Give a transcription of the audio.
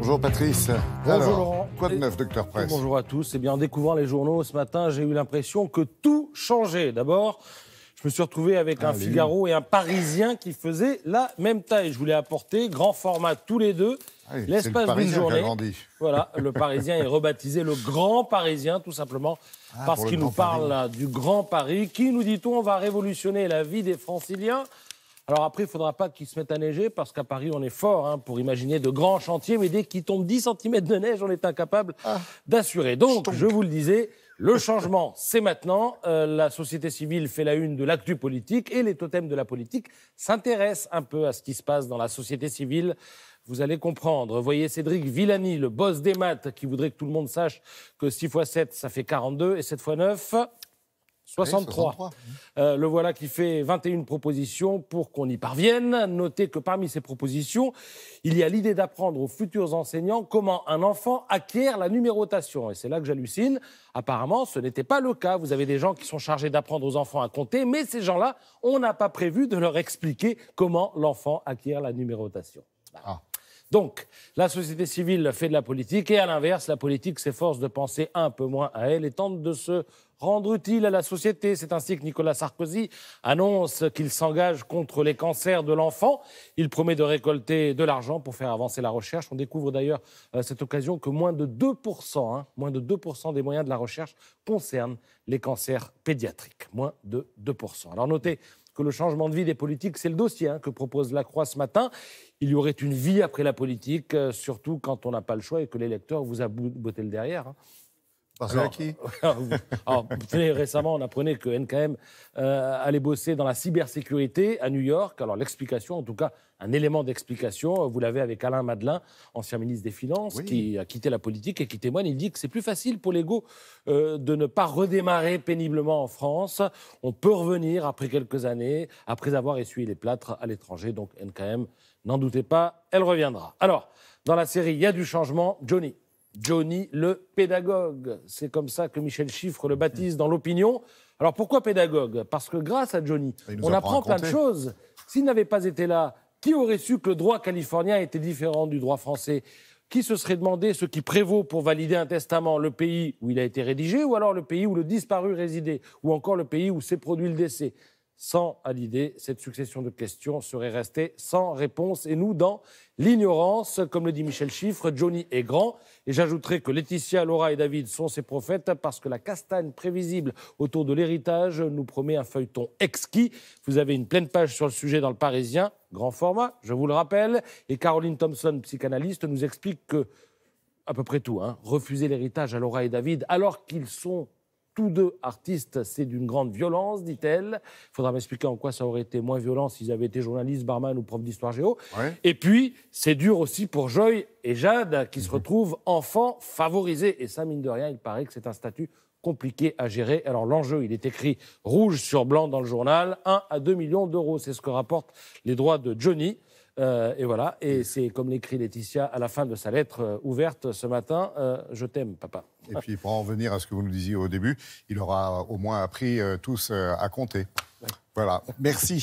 Bonjour Patrice. Bonjour Alors, Laurent. quoi de neuf, Docteur Presse? Bonjour à tous. Eh bien, en découvrant les journaux ce matin, j'ai eu l'impression que tout changeait. D'abord, je me suis retrouvé avec un Figaro et un Parisien qui faisaient la même taille. Je voulais apporter grand format tous les deux. L'espace d'une journée. Voilà, le Parisien est rebaptisé le Grand Parisien, tout simplement, parce qu'il nous parle là, du Grand Paris. Qui, nous dit-on, va révolutionner la vie des Franciliens. Alors après, il ne faudra pas qu'il se mette à neiger, parce qu'à Paris, on est fort pour imaginer de grands chantiers, mais dès qu'il tombe 10 cm de neige, on est incapable d'assurer. Donc, je vous le disais, le changement, c'est maintenant. La société civile fait la une de l'actu politique, et les totems de la politique s'intéressent un peu à ce qui se passe dans la société civile. Vous allez comprendre. Voyez Cédric Villani, le boss des maths, qui voudrait que tout le monde sache que 6 x 7, ça fait 42, et 7 x 9... 63. Oui, 63. Le voilà qui fait 21 propositions pour qu'on y parvienne. Notez que parmi ces propositions, il y a l'idée d'apprendre aux futurs enseignants comment un enfant acquiert la numérotation. Et c'est là que j'hallucine. Apparemment, ce n'était pas le cas. Vous avez des gens qui sont chargés d'apprendre aux enfants à compter, mais ces gens-là, on n'a pas prévu de leur expliquer comment l'enfant acquiert la numérotation. Donc, la société civile fait de la politique et à l'inverse, la politique s'efforce de penser un peu moins à elle et tente de se rendre utile à la société. C'est ainsi que Nicolas Sarkozy annonce qu'il s'engage contre les cancers de l'enfant. Il promet de récolter de l'argent pour faire avancer la recherche. On découvre d'ailleurs à cette occasion que moins de 2% des moyens de la recherche concernent les cancers pédiatriques. Moins de 2%. Alors notez que le changement de vie des politiques, c'est le dossier que propose La Croix ce matin. Il y aurait une vie après la politique, surtout quand on n'a pas le choix et que l'électeur vous a botté le derrière. Parce à qui récemment, on apprenait que NKM allait bosser dans la cybersécurité à New York. Alors l'explication, en tout cas, un élément d'explication, vous l'avez avec Alain Madelin, ancien ministre des Finances, qui a quitté la politique et qui témoigne. Il dit que c'est plus facile pour l'ego de ne pas redémarrer péniblement en France. On peut revenir après quelques années, après avoir essuyé les plâtres à l'étranger. Donc NKM, n'en doutez pas, elle reviendra. Alors, dans la série, il y a du changement. Johnny le pédagogue. C'est comme ça que Michel Chiffre le baptise dans l'opinion. Alors pourquoi pédagogue? Parce que grâce à Johnny, on apprend plein de choses. S'il n'avait pas été là, qui aurait su que le droit californien était différent du droit français? Qui se serait demandé ce qui prévaut pour valider un testament, le pays où il a été rédigé ou alors le pays où le disparu résidait ou encore le pays où s'est produit le décès? Sans Hallyday, cette succession de questions serait restée sans réponse. Et nous, dans l'ignorance, comme le dit Michel Chiffre, Johnny est grand. Et j'ajouterai que Laetitia, Laura et David sont ses prophètes parce que la castagne prévisible autour de l'héritage nous promet un feuilleton exquis. Vous avez une pleine page sur le sujet dans Le Parisien, grand format, je vous le rappelle. Et Caroline Thompson, psychanalyste, nous explique que, à peu près tout, refuser l'héritage à Laura et David alors qu'ils sont tous deux artistes, c'est d'une grande violence, dit-elle. Il faudra m'expliquer en quoi ça aurait été moins violent s'ils avaient été journalistes, barman ou prof d'histoire géo. Et puis, c'est dur aussi pour Joy et Jade, qui se retrouvent enfants favorisés. Et ça, mine de rien, il paraît que c'est un statut compliqué à gérer. Alors l'enjeu, il est écrit rouge sur blanc dans le journal, 1 à 2 millions d'euros. C'est ce que rapportent les droits de Johnny. Et voilà, et c'est comme l'écrit Laetitia à la fin de sa lettre ouverte ce matin, je t'aime, papa. Et puis, pour en revenir à ce que vous nous disiez au début, il aura au moins appris tous à compter. Voilà, merci.